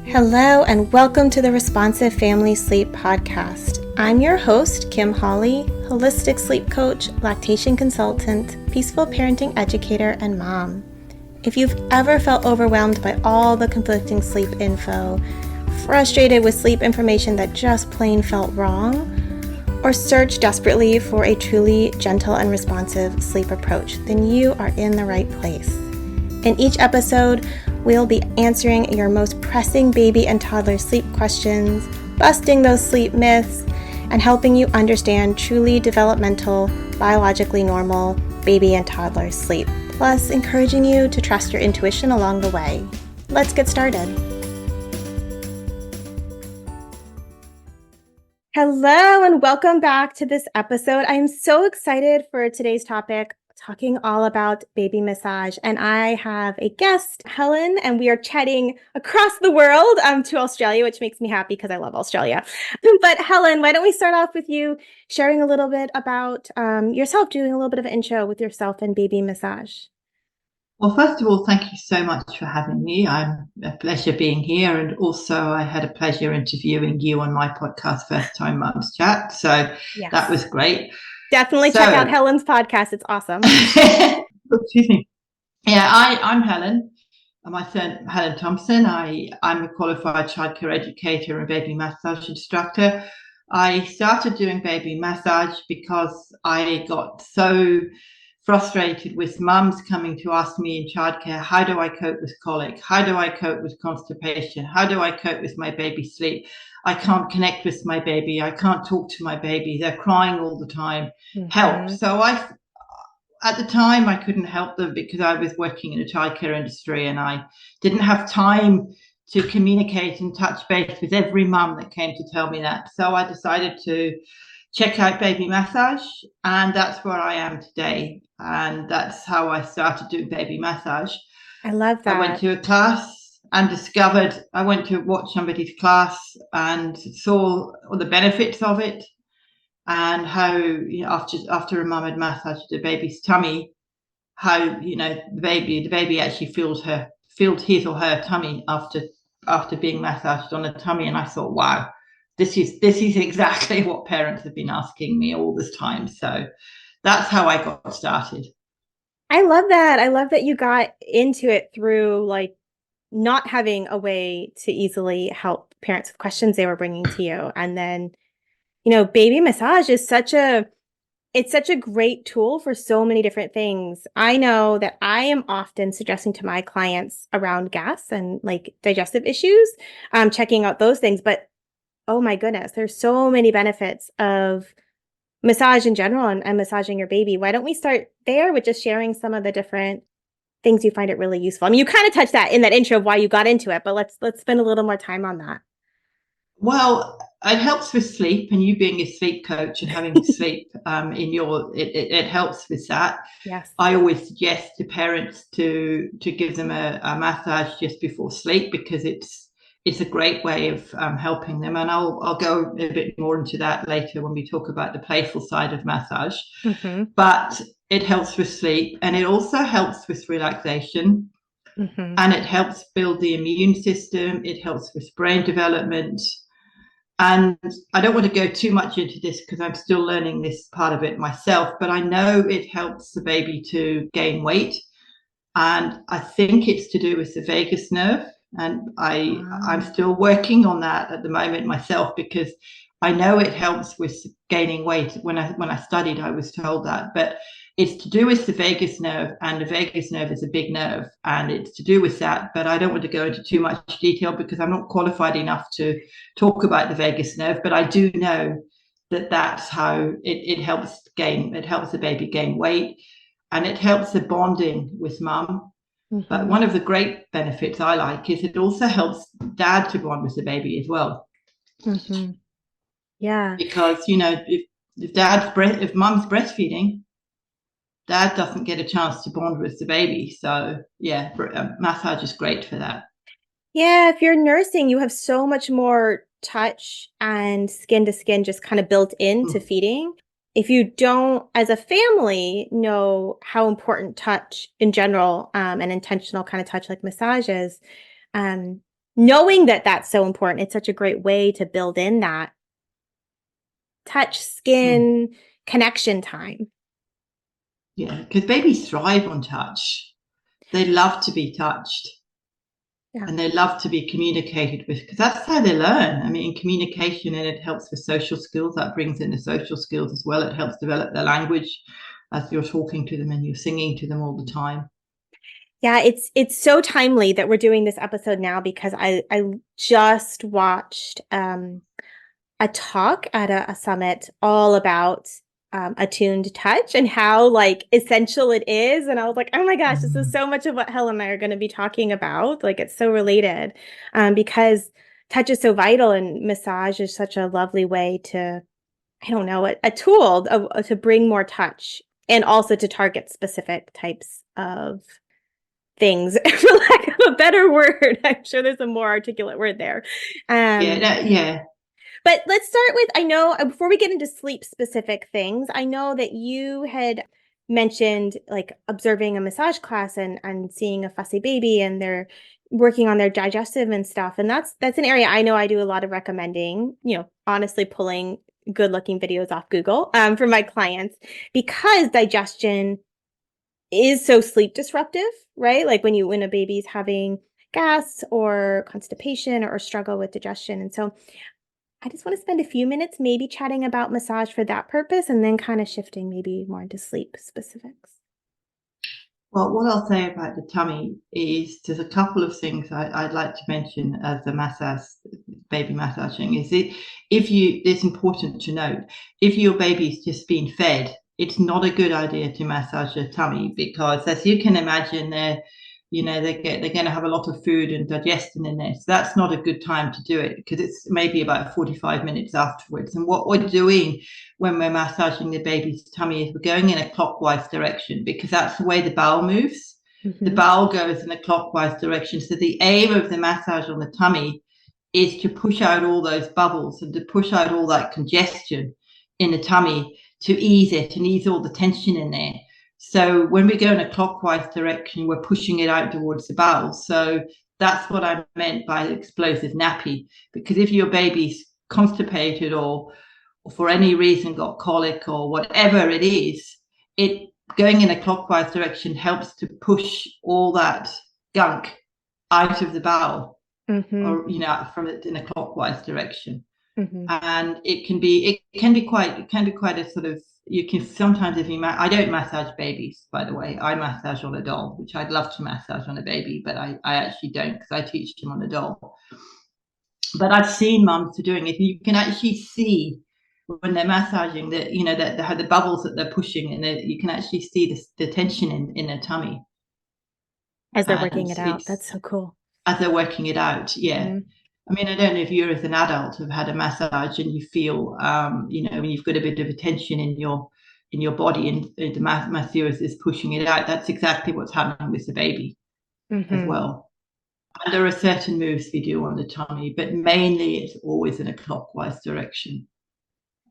Hello and welcome to the Responsive Family Sleep Podcast. I'm your host, Kim Hawley, holistic sleep coach, lactation consultant, peaceful parenting educator, and mom. If you've ever felt overwhelmed by all the conflicting sleep info, frustrated with sleep information that just plain felt wrong, or searched desperately for a truly gentle and responsive sleep approach, then you are in the right place. In each episode, we'll be answering your most pressing baby and toddler sleep questions, busting those sleep myths, and helping you understand truly developmental, biologically normal baby and toddler sleep, plus encouraging you to trust your intuition along the way. Let's get started. Hello and welcome back to this episode. I am so excited for today's topic, talking all about baby massage. And I have a guest, Helen, and we are chatting across the world to Australia, which makes me happy because I love Australia. But Helen, why don't we start off with you sharing a little bit about yourself, doing a little bit of an intro with yourself and baby massage. Well, first of all, thank you so much for having me. I'm a pleasure being here. And also I had a pleasure interviewing you on my podcast, First Time Mums Chat. So Yes. That was great. Definitely check out Helen's podcast. It's awesome. Excuse me. Yeah, I'm Helen. My son, Helen Thompson. I'm a qualified childcare educator and baby massage instructor. I started doing baby massage because I got so frustrated with mums coming to ask me in childcare, how do I cope with colic? How do I cope with constipation? How do I cope with my baby's sleep? I can't connect with my baby. I can't talk to my baby. They're crying all the time. Help. So at the time, I couldn't help them because I was working in the childcare industry and I didn't have time to communicate and touch base with every mum that came to tell me that. So I decided to check out baby massage, and that's where I am today. And that's how I started doing baby massage. I love that. I went to a class and I went to watch somebody's class and saw all the benefits of it, and how, after a mum had massaged the baby's tummy, how, the baby actually feels his or her tummy after being massaged on the tummy. And I thought, wow, this is exactly what parents have been asking me all this time. So that's how I got started. I love that. I love that you got into it through not having a way to easily help parents with questions they were bringing to you. And then, baby massage is such a great tool for so many different things. I know that I am often suggesting to my clients around gas and digestive issues, checking out those things. But oh my goodness, there's so many benefits of massage in general and massaging your baby. Why don't we start there with just sharing some of the different things you find it really useful? I mean, you kind of touched that in that intro of why you got into it, but let's spend a little more time on that. Well, it helps with sleep, and you being a sleep coach and having sleep it helps with that. Yes. I always suggest to parents to give them a massage just before sleep because it's a great way of helping them. And I'll go a bit more into that later when we talk about the playful side of massage. Mm-hmm. But it helps with sleep, and it also helps with relaxation. Mm-hmm. And it helps build the immune system. It helps with brain development. And I don't want to go too much into this because I'm still learning this part of it myself, but I know it helps the baby to gain weight. And I think it's to do with the vagus nerve. And I'm still working on that at the moment myself because I know it helps with gaining weight. When I studied, I was told that, but it's to do with the vagus nerve, and the vagus nerve is a big nerve, and it's to do with that. But I don't want to go into too much detail because I'm not qualified enough to talk about the vagus nerve. But I do know that that's how it helps the baby gain weight, and it helps the bonding with mum. Mm-hmm. But one of the great benefits I like is it also helps dad to bond with the baby as well. Mm-hmm. Yeah. Because, if mum's breastfeeding, dad doesn't get a chance to bond with the baby. So, yeah, massage is great for that. Yeah, if you're nursing, you have so much more touch and skin to skin just kind of built into feeding. If you don't, as a family, know how important touch in general and intentional kind of touch like massage is, knowing that that's so important, it's such a great way to build in that touch, skin, connection time. Yeah, because babies thrive on touch. They love to be touched. Yeah. And they love to be communicated with, because that's how they learn. I mean, communication, and it helps with social skills. That brings in the social skills as well. It helps develop their language as you're talking to them and you're singing to them all the time. Yeah, it's so timely that we're doing this episode now, because I just watched a talk at a summit all about attuned touch and how like essential it is. And I was like, oh my gosh, this is so much of what Helen and I are going to be talking about. Like, it's so related, because touch is so vital, and massage is such a lovely way to, I don't know, a tool to bring more touch, and also to target specific types of things, for lack of a better word. I'm sure there's a more articulate word there. Yeah. But let's start with, I know, before we get into sleep specific things, I know that you had mentioned like observing a massage class and seeing a fussy baby, and they're working on their digestive and stuff. And that's an area I know I do a lot of recommending, honestly pulling good looking videos off Google for my clients, because digestion is so sleep disruptive, right? Like when a baby's having gas or constipation or struggle with digestion. And so I just want to spend a few minutes maybe chatting about massage for that purpose, and then kind of shifting maybe more into sleep specifics. Well, what I'll say about the tummy is there's a couple of things I'd like to mention as the massage, baby massaging. It's important to note, if your baby's just been fed, it's not a good idea to massage their tummy, because as you can imagine, they're going to have a lot of food and digestion in there. So that's not a good time to do it, because it's maybe about 45 minutes afterwards. And what we're doing when we're massaging the baby's tummy is we're going in a clockwise direction, because that's the way the bowel moves. The bowel goes in a clockwise direction. So the aim of the massage on the tummy is to push out all those bubbles and to push out all that congestion in the tummy, to ease it and ease all the tension in there. So when we go in a clockwise direction, we're pushing it out towards the bowel. So that's what I meant by explosive nappy, because if your baby's constipated or for any reason got colic or whatever it is, it going in a clockwise direction helps to push all that gunk out of the bowel, or from it in a clockwise direction. And it can be quite a sort of, you can sometimes, if you I don't massage babies, by the way. I massage on a doll, which I'd love to massage on a baby, but I actually don't, because I teach them on a doll. But I've seen mums doing it, and you can actually see when they're massaging that how the bubbles that they're pushing, and you can actually see the tension in their tummy as they're working it out. That's so cool. As they're working it out, yeah. I mean, I don't know if you as an adult have had a massage and you feel, when you've got a bit of a tension in your body, and the masseuse is pushing it out. That's exactly what's happening with the baby as well. And there are certain moves we do on the tummy, but mainly it's always in a clockwise direction,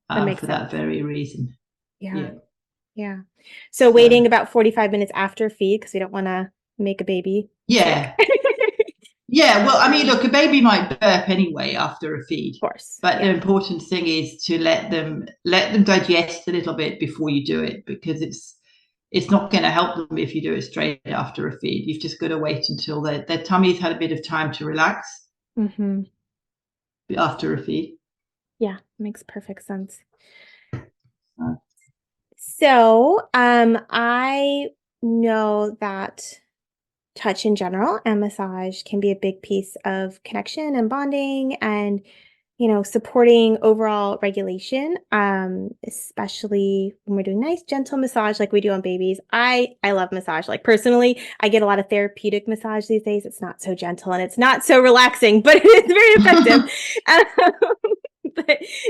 for that very reason. Yeah. So waiting about 45 minutes after feed, because we don't want to make a baby sick. Yeah, well, I mean, look, a baby might burp anyway after a feed. Of course. But the important thing is to let them digest a little bit before you do it, because it's not going to help them if you do it straight after a feed. You've just got to wait until their tummy's had a bit of time to relax after a feed. Yeah, makes perfect sense. So I know that touch in general and massage can be a big piece of connection and bonding, and supporting overall regulation, especially when we're doing nice gentle massage like we do on babies. I love massage. Like, personally, I get a lot of therapeutic massage these days. It's not so gentle and it's not so relaxing, but it's very effective. But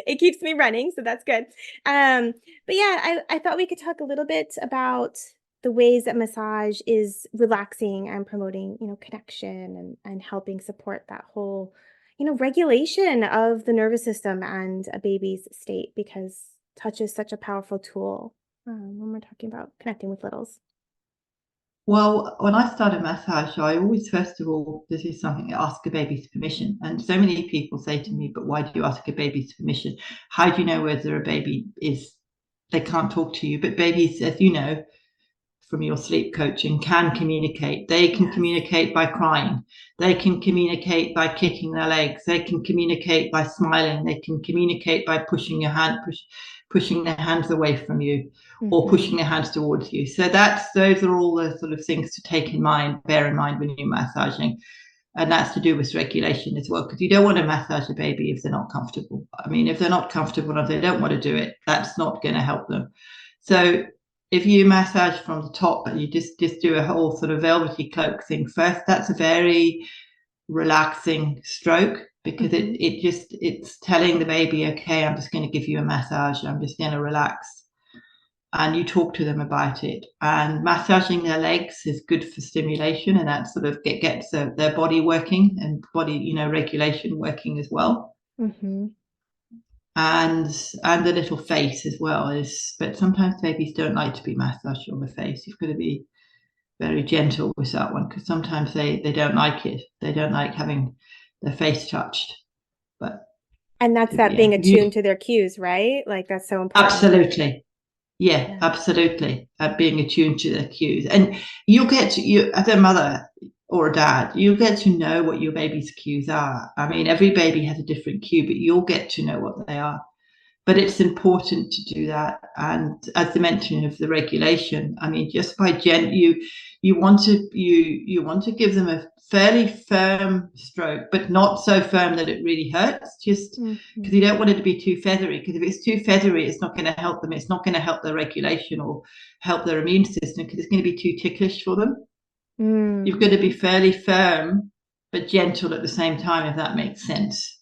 it keeps me running, so that's good. But yeah, I thought we could talk a little bit about the ways that massage is relaxing and promoting, connection and helping support that whole, regulation of the nervous system and a baby's state, because touch is such a powerful tool when we're talking about connecting with littles. Well, when I start a massage, I always, first of all, this is something I ask a baby's permission. And so many people say to me, but why do you ask a baby's permission? How do you know whether a baby is, they can't talk to you? But babies, as you know, from your sleep coaching, can communicate. They can communicate by crying. They can communicate by kicking their legs. They can communicate by smiling. They can communicate by pushing pushing their hands away from you, or pushing their hands towards you. So those are all the sort of things to bear in mind when you're massaging. And that's to do with regulation as well, because you don't want to massage a baby if they're not comfortable. I mean, if they're not comfortable and they don't want to do it, that's not going to help them. So if you massage from the top and you just do a whole sort of velvety cloak thing first, that's a very relaxing stroke, because it's telling the baby, okay, I'm just going to give you a massage. I'm just going to relax. And you talk to them about it. And massaging their legs is good for stimulation, and that sort of gets their body working, and body, regulation working as well. And the little face as well but sometimes babies don't like to be massaged on the face. You've got to be very gentle with that one, because sometimes they don't like it. They don't like having their face touched. And that's being attuned to their cues, right? Like, that's so important. Absolutely. Yeah, absolutely. Being attuned to their cues. And you'll get as a mother or a dad, you'll get to know what your baby's cues are. I mean, every baby has a different cue, but you'll get to know what they are. But it's important to do that. And as the mention of the regulation, I mean, just by you want to give them a fairly firm stroke, but not so firm that it really hurts, just because you don't want it to be too feathery, because if it's too feathery, it's not going to help them. It's not going to help their regulation or help their immune system, because it's going to be too ticklish for them. You've got to be fairly firm but gentle at the same time, if that makes sense.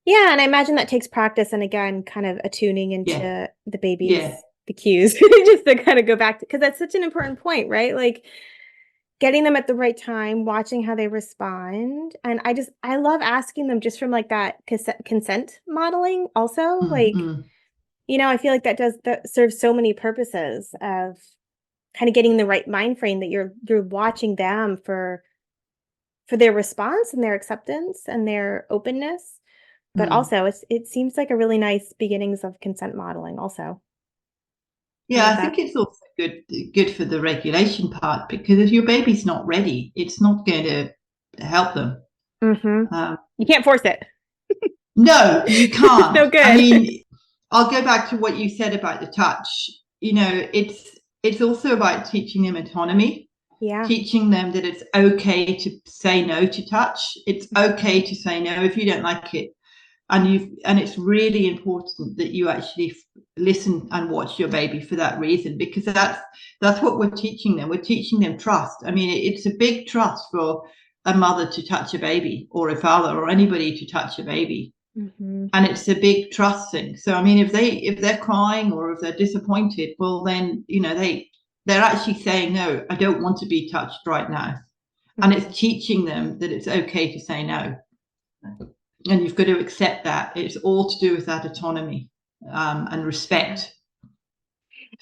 Yeah, and I imagine that takes practice, and again, kind of attuning into the baby's the cues, just to kind of go back to, because that's such an important point, right? Like, getting them at the right time, watching how they respond. And I love asking them just from like that consent modeling also. Like, I feel like that serves so many purposes of kind of getting the right mind frame, that you're watching them for their response and their acceptance and their openness. But also it seems like a really nice beginnings of consent modeling also. Yeah, I think it's also good for the regulation part, because if your baby's not ready, it's not going to help them. You can't force it. No, you can't. No good. I mean, I'll go back to what you said about the touch. It's also about teaching them autonomy. Yeah. Teaching them that it's okay to say no to touch. It's okay to say no if you don't like it. And it's really important that you actually listen and watch your baby for that reason, because that's what we're teaching them. We're teaching them trust. I mean, it's a big trust for a mother to touch a baby, or a father or anybody to touch a baby. And it's a big trust thing. So I mean, if they're crying or if they're disappointed, well then they're actually saying, no, I don't want to be touched right now. And it's teaching them that it's okay to say no. And you've got to accept that. It's all to do with that autonomy and respect.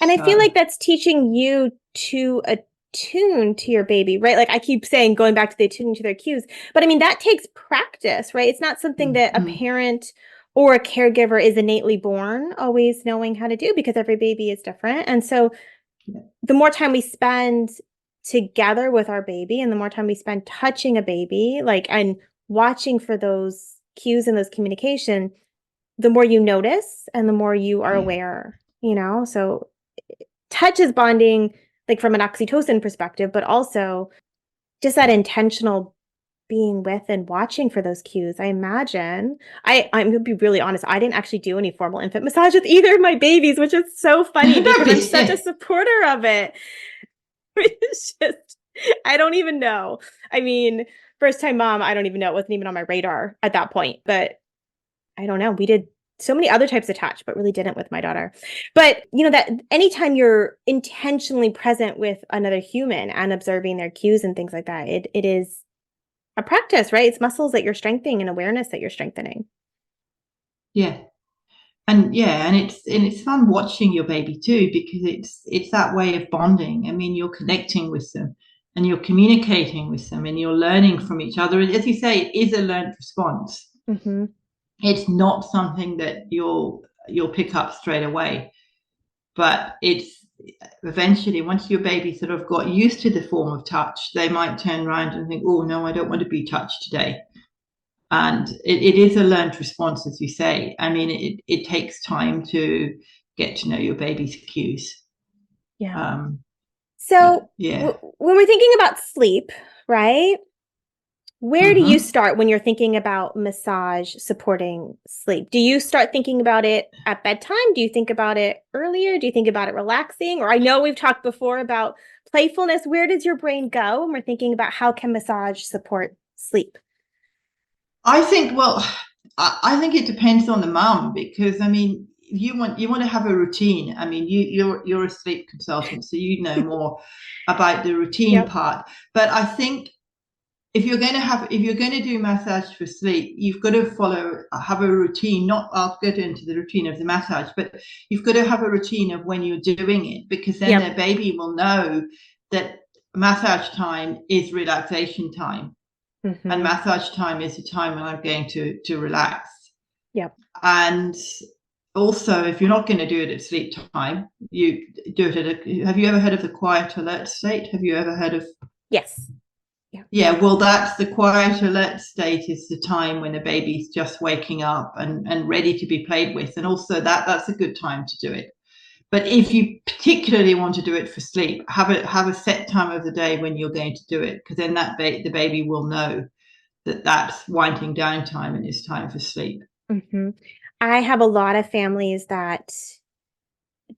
And I feel like that's teaching you to attune to your baby, right? Like I keep saying, going back to the attuning to their cues. But I mean, that takes practice, right? It's not something that a parent or a caregiver is innately born always knowing how to do, because every baby is different. And so the more time we spend together with our baby, and the more time we spend touching a baby, and watching for those cues and those communication, the more you notice and the more you are aware, so touch is bonding, like from an oxytocin perspective, but also just that intentional being with and watching for those cues. I imagine I'm going to be really honest. I didn't actually do any formal infant massage with either of my babies, which is so funny because I'm such a supporter of it. It's just, I don't even know. I mean, first time mom, I don't even know. It wasn't even on my radar at that point, but I don't know. We did so many other types of touch, but really didn't with my daughter. But that anytime you're intentionally present with another human and observing their cues and things like that, it is a practice, right? It's muscles that you're strengthening and awareness that you're strengthening. Yeah. and it's fun watching your baby too, because it's that way of bonding. I mean, you're connecting with them and you're communicating with them and you're learning from each other. And as you say, it is a learned response. Mm-hmm. It's not something that you'll pick up straight away, but it's eventually, once your baby sort of got used to the form of touch, they might turn around and think, oh no, I don't want to be touched today. And it is a learned response, as you say. I mean, it takes time to get to know your baby's cues. Yeah. So yeah. when we're thinking about sleep, right? Where do you start when you're thinking about massage supporting sleep? Do you start thinking about it at bedtime? Do you think about it earlier? Do you think about it relaxing? Or I know we've talked before about playfulness. Where does your brain go when we're thinking about how can massage support sleep? I think, well, I think it depends on the mum, because I mean, you want to have a routine. I mean, you're a sleep consultant, so you know more about the routine part. But I think if you're going to do massage for sleep, you've got to have a routine. Not, I'll get into the routine of the massage, but you've got to have a routine of when you're doing it, because then their baby will know that massage time is relaxation time. And massage time is the time when I'm going to relax. Yep. And also, if you're not going to do it at sleep time, you do it have you ever heard of the quiet alert state? Have you ever heard of? Yes. Yeah, well, that's the quiet alert state, is the time when the baby's just waking up and ready to be played with. And also that's a good time to do it. But if you particularly want to do it for sleep, have a set time of the day when you're going to do it, because then the baby will know that that's winding down time and it's time for sleep. I have a lot of families that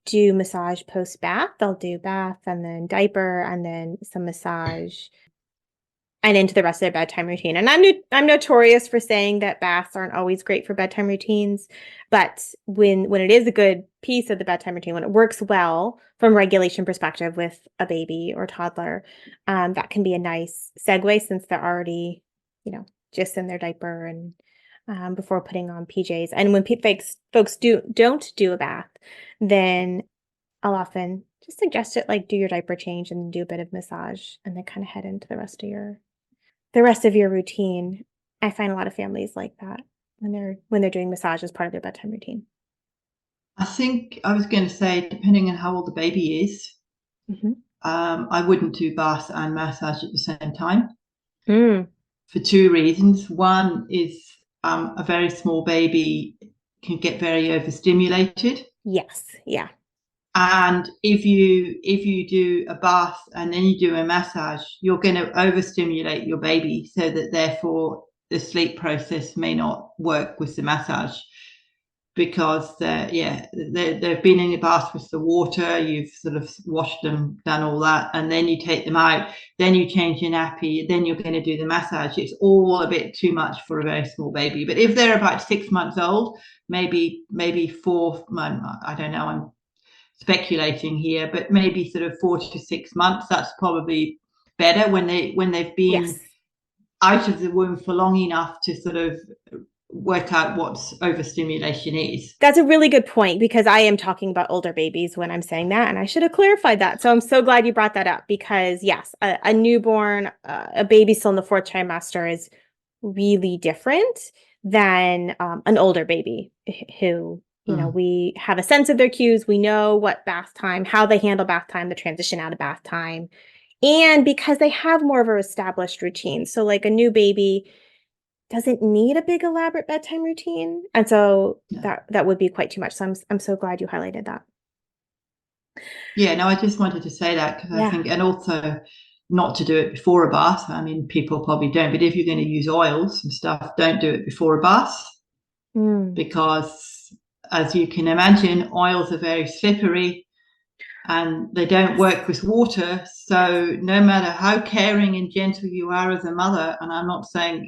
do massage post-bath. They'll do bath and then diaper and then some massage and into the rest of their bedtime routine. And I'm notorious for saying that baths aren't always great for bedtime routines, but when it is a good piece of the bedtime routine, when it works well from a regulation perspective with a baby or toddler, that can be a nice segue, since they're already, just in their diaper and before putting on PJs. And when folks don't do a bath, then I'll often just suggest it, like do your diaper change and do a bit of massage and then kind of head into the rest of your routine. I find a lot of families like that when they're doing massage as part of their bedtime routine. I think I was going to say, depending on how old the baby is, I wouldn't do bath and massage at the same time for two reasons. One is a very small baby can get very overstimulated. Yes, yeah. And if you do a bath and then you do a massage, you're going to overstimulate your baby, so that therefore the sleep process may not work with the massage, because they've been in the bath with the water, you've sort of washed them, done all that, and then you take them out, then you change your nappy, then you're going to do the massage. It's all a bit too much for a very small baby. But if they're about 6 months old, maybe 4 months, I don't know, I'm speculating here, but maybe sort of 4 to 6 months, that's probably better, when they've been out of the womb for long enough to sort of work out what overstimulation is. That's a really good point, because I am talking about older babies when I'm saying that, and I should have clarified that. So I'm so glad you brought that up, because yes, a newborn, a baby still in the 4th trimester is really different than an older baby who, we have a sense of their cues. We know what bath time, how they handle bath time, the transition out of bath time, and because they have more of an established routine. So like a new baby doesn't need a big elaborate bedtime routine. And so that would be quite too much. So I'm so glad you highlighted that. Yeah, no, I just wanted to say that, because I think, and also not to do it before a bath. I mean, people probably don't, but if you're going to use oils and stuff, don't do it before a bath, because as you can imagine, oils are very slippery and they don't work with water. So no matter how caring and gentle you are as a mother, and I'm not saying,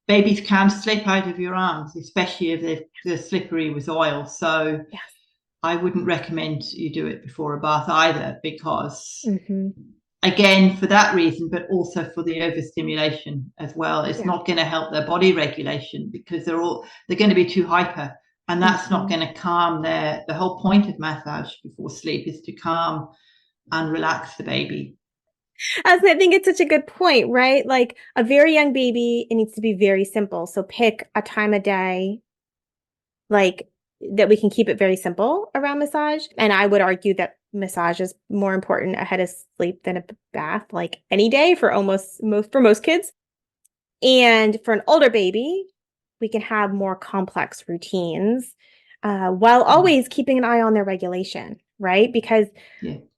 babies can slip out of your arms, especially if they're slippery with oil. So I wouldn't recommend you do it before a bath either, because again, for that reason, but also for the overstimulation as well, it's not going to help their body regulation, because they're going to be too hyper And that's not going to calm the whole point of massage before sleep is to calm and relax the baby. I think it's such a good point, right? Like a very young baby, it needs to be very simple. So pick a time of day, like that we can keep it very simple around massage. And I would argue that massage is more important ahead of sleep than a bath, like any day for most kids. And for an older baby, we can have more complex routines while always keeping an eye on their regulation, right? Because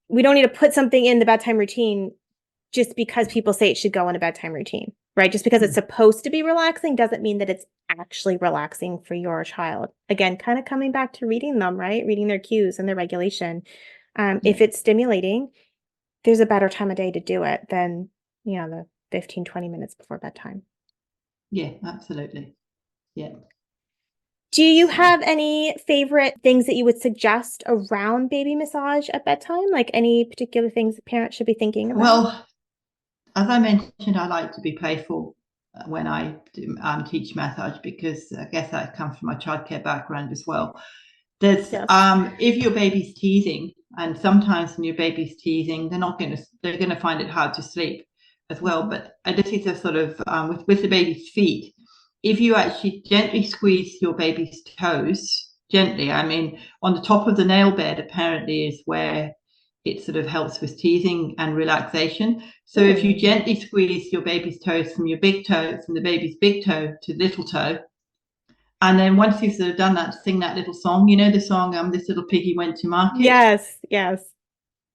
we don't need to put something in the bedtime routine just because people say it should go in a bedtime routine, right? Just because it's supposed to be relaxing doesn't mean that it's actually relaxing for your child. Again, kind of coming back to reading them, right? Reading their cues and their regulation. If it's stimulating, there's a better time of day to do it than, the 15, 20 minutes before bedtime. Yeah, absolutely. Yeah. Do you have any favorite things that you would suggest around baby massage at bedtime? Like any particular things that parents should be thinking about? Well, as I mentioned, I like to be playful when I teach massage because I guess that comes from my childcare background as well. There's if your baby's teething, and sometimes when your baby's teething, they're going to find it hard to sleep as well. But this is a sort of with the baby's feet. If you actually gently squeeze your baby's toes, gently, I mean, on the top of the nail bed, apparently is where it sort of helps with teething and relaxation. So if you gently squeeze your baby's toes from the baby's big toe to little toe, and then once you've sort of done that, sing that little song, the song, This Little Piggy Went to Market. Yes.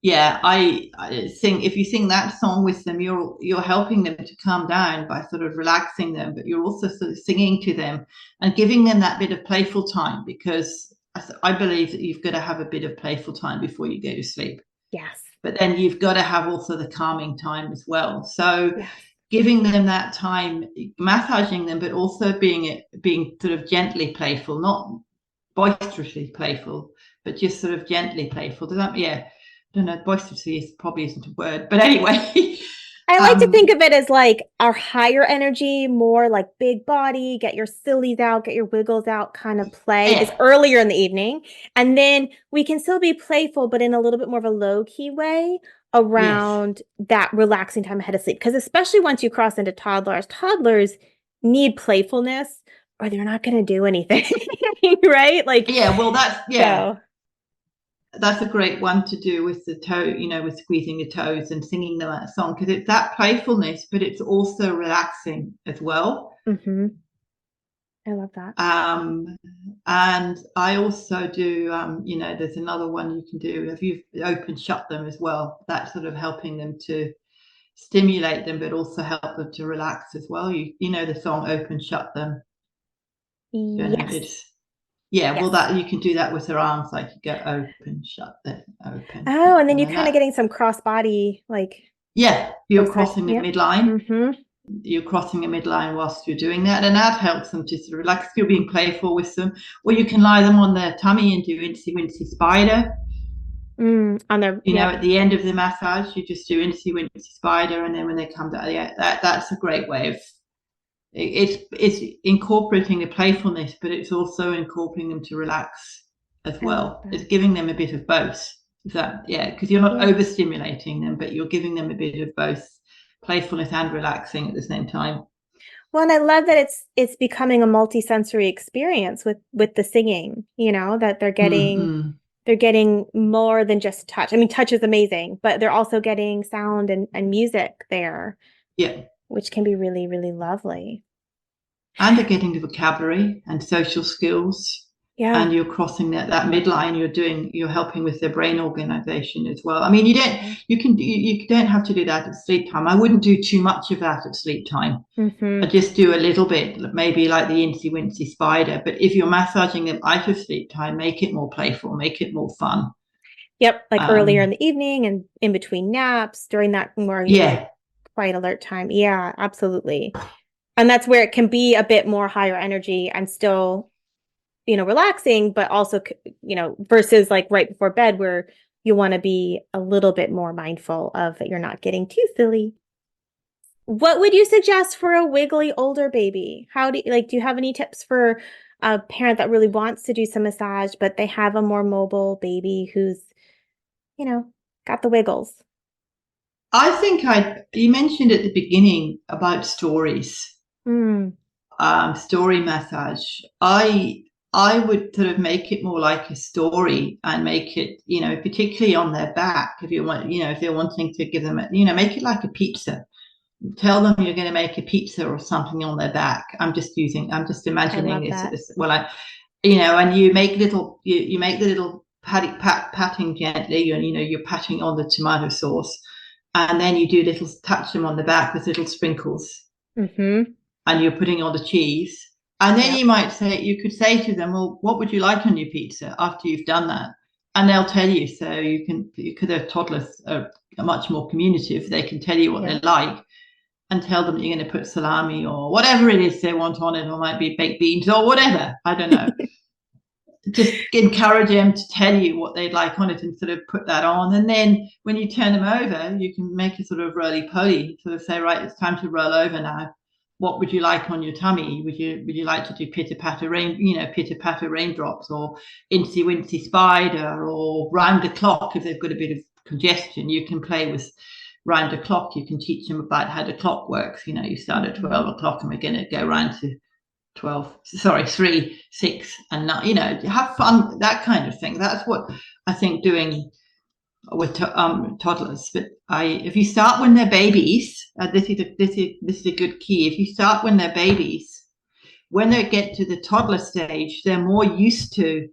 Yeah, I sing. If you sing that song with them, you're helping them to calm down by sort of relaxing them, but you're also sort of singing to them and giving them that bit of playful time, because I believe that you've got to have a bit of playful time before you go to sleep. Yes. But then you've got to have also the calming time as well. So giving them that time, massaging them, but also being sort of gently playful, not boisterously playful, but just sort of gently playful. Does that? Yeah. I don't know, boisterously probably isn't a word, but anyway. I like to think of it as like our higher energy, more like big body, get your sillies out, get your wiggles out kind of play is earlier in the evening. And then we can still be playful, but in a little bit more of a low key way around that relaxing time ahead of sleep. Because especially once you cross into toddlers need playfulness or they're not going to do anything, right? Like, that's a great one to do with the toe, with squeezing the toes and singing that song, because it's that playfulness, but it's also relaxing as well. I love that. And I also do, there's another one you can do. If you open, shut them as well, that's sort of helping them to stimulate them, but also help them to relax as well. You know the song Open, Shut Them. Yes. Well, that you can do that with their arms, like you go open, shut them, open. Oh, and then you're kind of getting some cross body, like. Yeah, you're crossing the midline. You're crossing a midline whilst you're doing that, and that helps them to sort of relax. You're being playful with them, or you can lie them on their tummy and do Incy Wincy Spider. On their, at the end of the massage, you just do Incy Wincy Spider, and then when they come down, that's a great way of. It's incorporating the playfulness, but it's also incorporating them to relax as well. It's giving them a bit of both. Because you're not overstimulating them, but you're giving them a bit of both playfulness and relaxing at the same time. Well, and I love that it's becoming a multi-sensory experience with the singing, that they're getting more than just touch. I mean, touch is amazing, but they're also getting sound and music there. Yeah. Which can be really, really lovely. And they're getting the vocabulary and social skills. Yeah. And you're crossing that midline. You're helping with their brain organization as well. I mean, you don't have to do that at sleep time. I wouldn't do too much of that at sleep time. I just do a little bit, maybe like the Incy Wincy Spider. But if you're massaging them out of sleep time, make it more playful, make it more fun. Yep, like earlier in the evening and in between naps during that more quiet alert time. Yeah, absolutely. And that's where it can be a bit more higher energy and still, relaxing, but also, versus like right before bed where you want to be a little bit more mindful of that you're not getting too silly. What would you suggest for a wiggly older baby? Do you have any tips for a parent that really wants to do some massage, but they have a more mobile baby who's, got the wiggles. I think you mentioned at the beginning about stories, Mm, story massage. I would sort of make it more like a story and make it, particularly on their back, if you want, if they're wanting to give them, make it like a pizza. Tell them you're going to make a pizza or something on their back. I'm just I imagining love this. that. And you make you make the little patting gently, and you're patting on the tomato sauce, and then you do little touch them on the back with little sprinkles, Mm-hmm. and you're putting on the cheese. And then Yep. you could say to them, well, what would you like on your pizza after you've done that? And they'll tell you. So because their toddlers are much more communicative, they can tell you what they Yep. like and tell them that you're going to put salami or whatever it is they want on it, or might be baked beans or whatever. I don't know. Just encourage them to tell you what they'd like on it and sort of put that on. And then when you turn them over, you can make a sort of roly-poly, sort of say, right, it's time to roll over now. What would you like on your tummy? Would you like to do pitter-patter raindrops, or incy-wincy spider, or round the clock? If they've got a bit of congestion, you can play with round the clock. You can teach them about how the clock works. You start at 12 o'clock and we're going to go round to 3, 6, and 9, have fun, that kind of thing. That's what I think doing with toddlers. But if you start when they're babies, this is a good key. If you start when they're babies, when they get to the toddler stage, they're more used to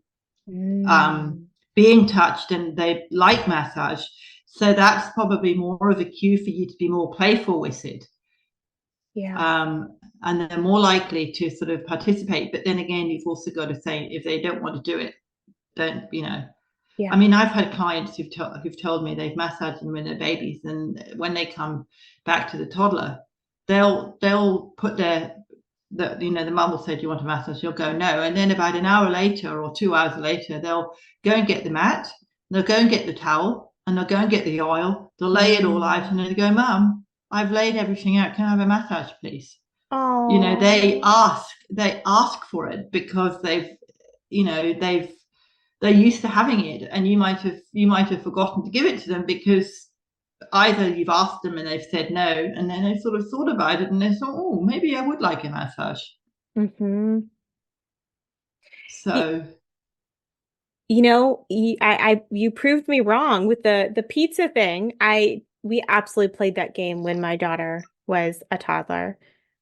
being touched, and they like massage. So that's probably more of a cue for you to be more playful with it. Yeah. And they're more likely to sort of participate. But then again, you've also got to say, if they don't want to do it, don't. Yeah. I mean, I've had clients who've told me they've massaged them when they're babies, and when they come back to the toddler, they'll put the mum will say, do you want a massage? You'll go, no. And then about an hour later or 2 hours later, they'll go and get the mat, they'll go and get the towel, and they'll go and get the oil, they'll lay it all out, and then they go, Mum, I've laid everything out, can I have a massage, please? Oh. They ask for it because they're used to having it, and you might have forgotten to give it to them because either you've asked them and they've said no, and then they sort of thought about it and they thought, oh, maybe I would like a massage. Mm-hmm. So you proved me wrong with the pizza thing. We absolutely played that game when my daughter was a toddler,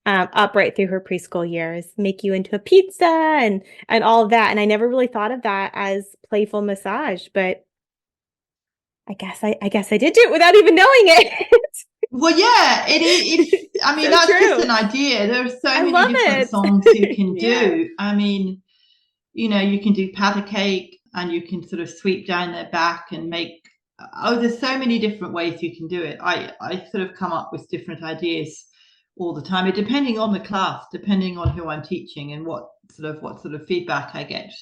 up right through her preschool years, make you into a pizza and all of that. And I never really thought of that as playful massage, but I guess I did do it without even knowing it. well, yeah, it is. I mean, So that's true. just an idea. There are so many different songs you can do. I mean, you can do pat a cake, and you can sort of sweep down their back and make. Oh, there's so many different ways you can do it. I sort of come up with different ideas all the time, depending on the class, depending on who I'm teaching and what sort of feedback I get.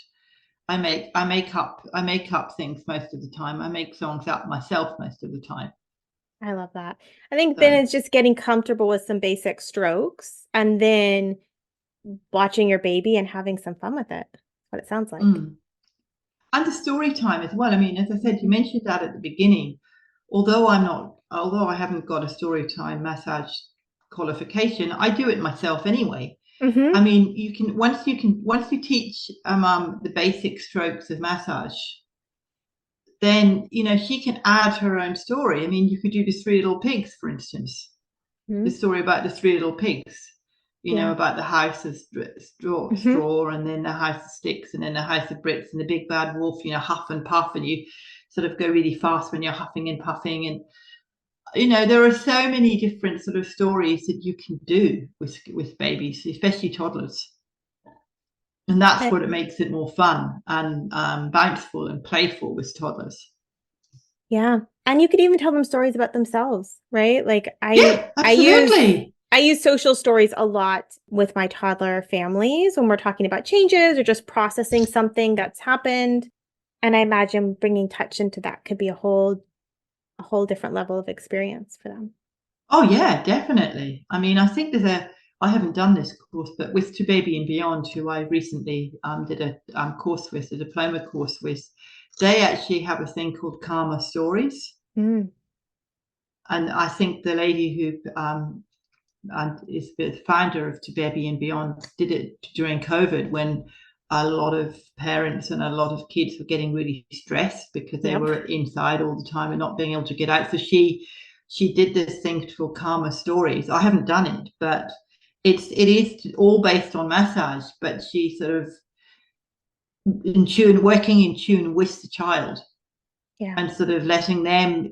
I make up things most of the time. I make songs up myself most of the time. I love that. I think then it's just getting comfortable with some basic strokes and then watching your baby and having some fun with it. That's what it sounds like. And the story time as well. I mean, as I said, you mentioned that at the beginning. Although I haven't got a story time massage qualification, I do it myself anyway. Mm-hmm. I mean, once you teach the basic strokes of massage, then she can add her own story. I mean, you could do the Three Little Pigs, for instance, the story about the Three Little Pigs. About the house of straw, and then the house of sticks, and then the house of bricks, and the big bad wolf, huff and puff, and you sort of go really fast when you're huffing and puffing. And there are so many different sort of stories that you can do with babies, especially toddlers. And that's what it makes it more fun and bountiful and playful with toddlers. Yeah. And you could even tell them stories about themselves, right? Like absolutely. I use social stories a lot with my toddler families when we're talking about changes or just processing something that's happened. And I imagine bringing touch into that could be a whole different level of experience for them. Oh, yeah, definitely. I mean, I think I haven't done this course, but with To Baby and Beyond, who I recently did a course with, a diploma course with, they actually have a thing called Karma Stories. Mm. And I think the lady who and is the founder of To Baby and Beyond did it during COVID, when a lot of parents and a lot of kids were getting really stressed because they were inside all the time and not being able to get out. So she did this thing called Karma Stories. I haven't done it, but it is all based on massage, but she sort of working in tune with the child. Yeah. And sort of letting them,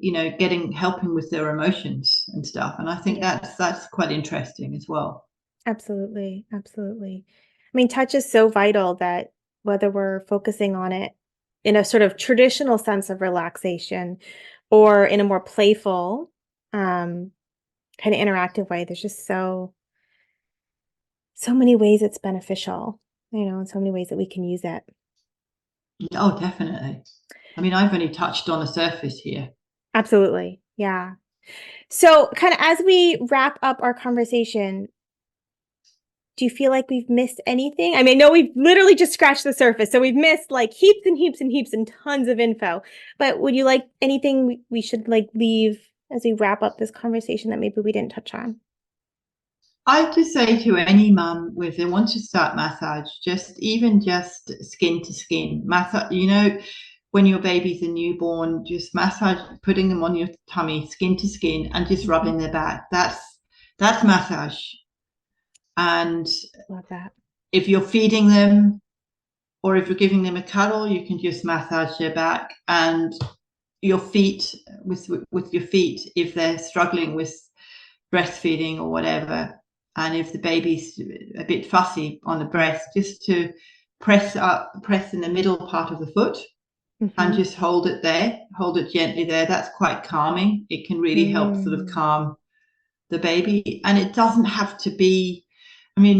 helping with their emotions and stuff. And I think that's quite interesting as well. Absolutely. Absolutely. I mean, touch is so vital that whether we're focusing on it in a sort of traditional sense of relaxation or in a more playful, kind of interactive way, there's just so many ways it's beneficial, and so many ways that we can use it. Oh, definitely. I mean, I've only touched on the surface here. Absolutely. Yeah. So kind of as we wrap up our conversation, do you feel like we've missed anything? I mean, I know we've literally just scratched the surface, so we've missed like heaps and heaps and heaps and tons of info. But would you like anything we should like leave as we wrap up this conversation that maybe we didn't touch on? I'd just say to any mum, if they want to start massage, just skin to skin massage, when your baby's a newborn, just massage, putting them on your tummy, skin to skin, and just rubbing their back. That's massage. And Love that. if you're feeding them, or if you're giving them a cuddle, you can just massage their back and your feet with your feet if they're struggling with breastfeeding or whatever. And if the baby's a bit fussy on the breast, just to press in the middle part of the foot and just hold it gently there. That's quite calming. It can really help sort of calm the baby. And it doesn't have to be, I mean,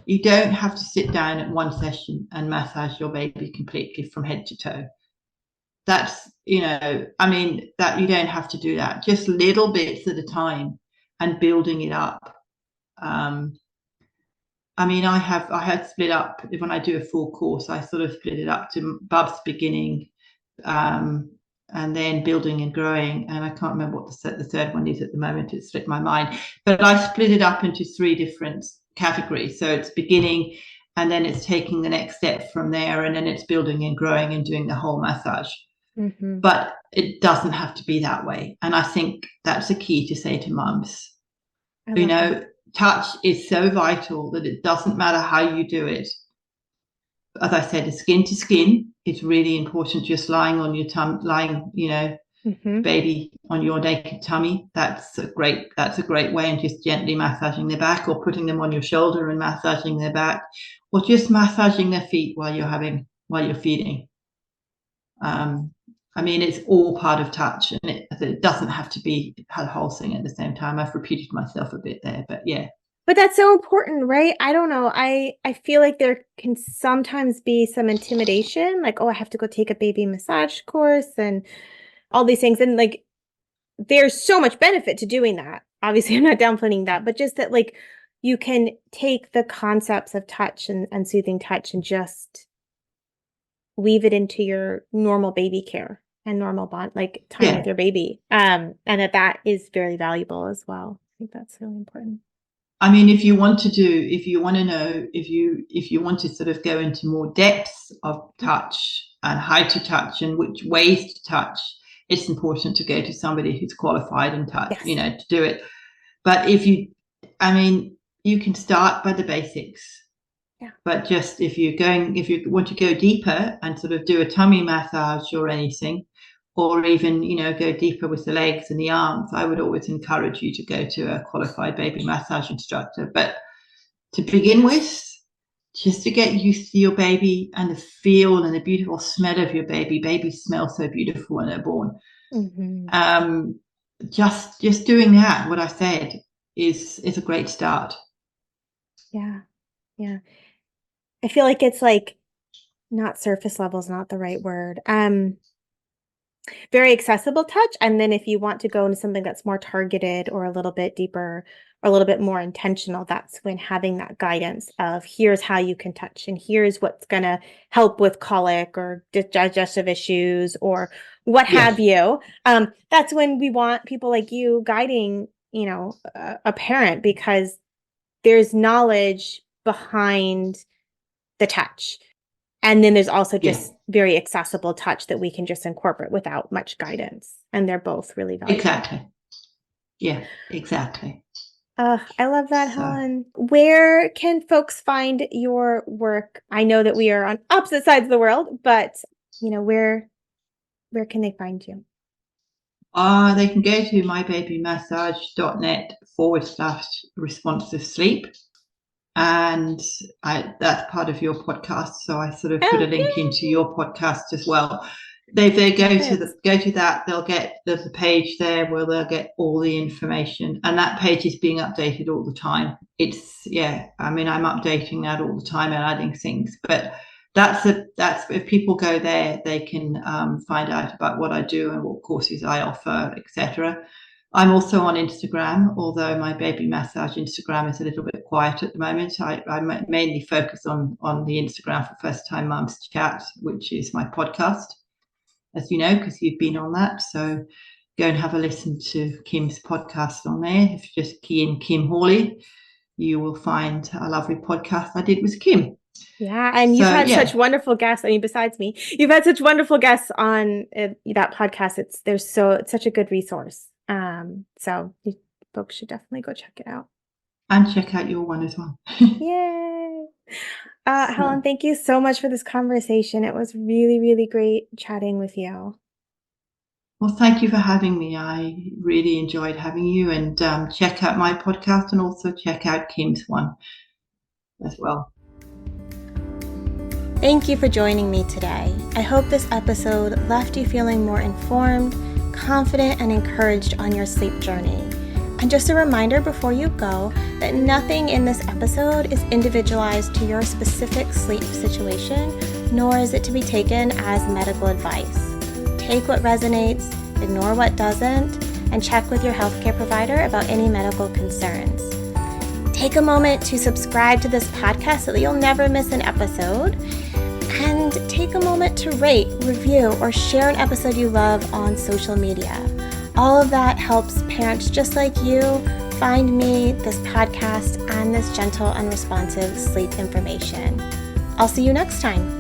you don't have to sit down at one session and massage your baby completely from head to toe. That's, that you don't have to do that. Just little bits at a time and building it up. I had split up when I do a full course. I sort of split it up to Bub's beginning, and then building and growing. And I can't remember what the third one is at the moment. It slipped my mind. But I split it up into 3 different categories. So it's beginning, and then it's taking the next step from there, and then it's building and growing and doing the whole massage. But it doesn't have to be that way. And I think that's a key to say to mums. Touch is so vital that it doesn't matter how you do it. As I said, skin to skin is really important. Just lying on your baby on your naked tummy. That's a great way. And just gently massaging their back, or putting them on your shoulder and massaging their back, or just massaging their feet while you're feeding. It's all part of touch, and it doesn't have to be a whole thing at the same time. I've repeated myself a bit there, but yeah. But that's so important, right? I don't know. I feel like there can sometimes be some intimidation, like, oh, I have to go take a baby massage course and all these things. And like, there's so much benefit to doing that. Obviously, I'm not downplaying that, but just that, like, you can take the concepts of touch and soothing touch and just weave it into your normal baby care and normal bond, like time with your baby. And that is very valuable as well. I think that's really important. If you want to sort of go into more depths of touch and how to touch and which ways to touch, it's important to go to somebody who's qualified in touch, to do it. But if you can start by the basics. Yeah. But just if you want to go deeper and sort of do a tummy massage or anything, or even, go deeper with the legs and the arms, I would always encourage you to go to a qualified baby massage instructor. But to begin with, just to get used to your baby and the feel and the beautiful smell of your baby. Babies smell so beautiful when they're born. Just doing that, what I said, is a great start. Yeah. Yeah. I feel like it's like not surface level is not the right word. very accessible touch. And then if you want to go into something that's more targeted or a little bit deeper or a little bit more intentional, that's when having that guidance of here's how you can touch and here's what's going to help with colic or digestive issues or what have you. That's when we want people like you guiding, a parent, because there's knowledge behind the touch. And then there's also just very accessible touch that we can just incorporate without much guidance. And they're both really valuable. Exactly. Yeah, exactly. I love that, Helen. Where can folks find your work? I know that we are on opposite sides of the world, but where can they find you? They can go to mybabymassage.net/responsive sleep. And that's part of your podcast. So I sort of put a link into your podcast as well. They go to that, there's a page there where they'll get all the information, and that page is being updated all the time. I'm updating that all the time and adding things, but that's if people go there, they can find out about what I do and what courses I offer, etc. I'm also on Instagram, although my baby massage Instagram is a little bit quiet at the moment. I mainly focus on the Instagram for First Time Mums Chat, which is my podcast, as you know, because you've been on that. So go and have a listen to Kim's podcast on there. If you just key in Kim Hawley, you will find a lovely podcast I did with Kim. Yeah, and you've had such wonderful guests. I mean, besides me, you've had such wonderful guests on that podcast. It's such a good resource. So you folks should definitely go check it out. And check out your one as well. Yay! Helen, thank you so much for this conversation. It was really, really great chatting with you. Well, thank you for having me. I really enjoyed having you, and check out my podcast and also check out Kim's one as well. Thank you for joining me today. I hope this episode left you feeling more informed, confident, and encouraged on your sleep journey. And just a reminder before you go that nothing in this episode is individualized to your specific sleep situation, nor is it to be taken as medical advice. Take what resonates, ignore what doesn't, and check with your healthcare provider about any medical concerns. Take a moment to subscribe to this podcast so that you'll never miss an episode. And take a moment to rate, review, or share an episode you love on social media. All of that helps parents just like you find me, this podcast, and this gentle and responsive sleep information. I'll see you next time.